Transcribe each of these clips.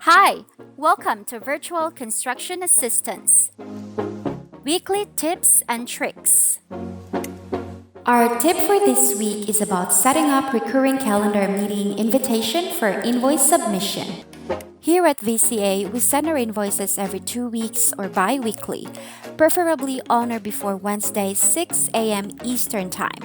Hi, welcome to Virtual Construction Assistance Weekly Tips and Tricks. Our tip for this week is about setting up recurring calendar meeting invitation for invoice submission. Here at VCA, we send our invoices every 2 weeks or bi-weekly, preferably on or before Wednesday, 6 a.m. Eastern Time.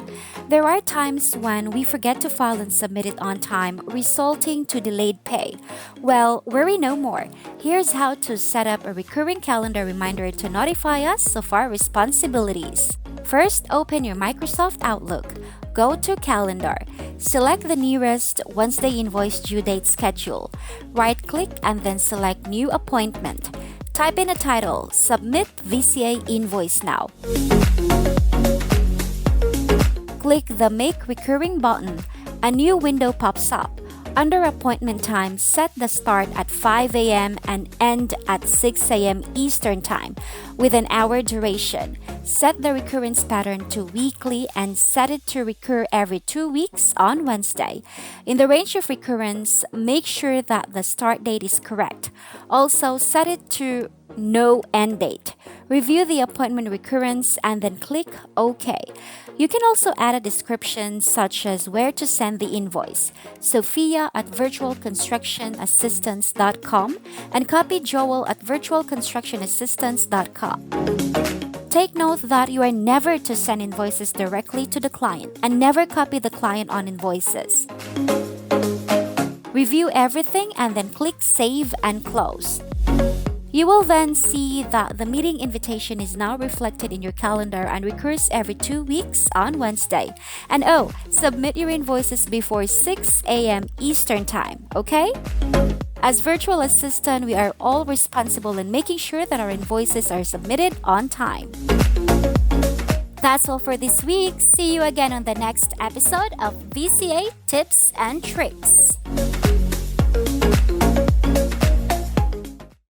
There are times when we forget to file and submit it on time, resulting to delayed pay. Well, worry no more. Here's how to set up a recurring calendar reminder to notify us of our responsibilities. First, open your Microsoft Outlook. Go to Calendar. Select the nearest Wednesday invoice due date schedule. Right-click and then select New Appointment. Type in a title, Submit VCA Invoice Now. Click the Make Recurring button. A new window pops up. Under appointment time, set the start at 5 a.m. and end at 6 a.m. Eastern Time with an hour duration. Set the recurrence pattern to weekly and set it to recur every 2 weeks on Wednesday. In the range of recurrence, make sure that the start date is correct. Also, set it to no end date. Review the appointment recurrence and then click OK. You can also add a description such as where to send the invoice, Sophia at virtualconstructionassistance.com and copy Joel at virtualconstructionassistance.com. Take note that you are never to send invoices directly to the client and never copy the client on invoices. Review everything and then click Save and Close. You will then see that the meeting invitation is now reflected in your calendar and recurs every 2 weeks on Wednesday. And submit your invoices before 6 a.m. Eastern Time, okay? As virtual assistant, we are all responsible in making sure that our invoices are submitted on time. That's all for this week. See you again on the next episode of VCA Tips and Tricks.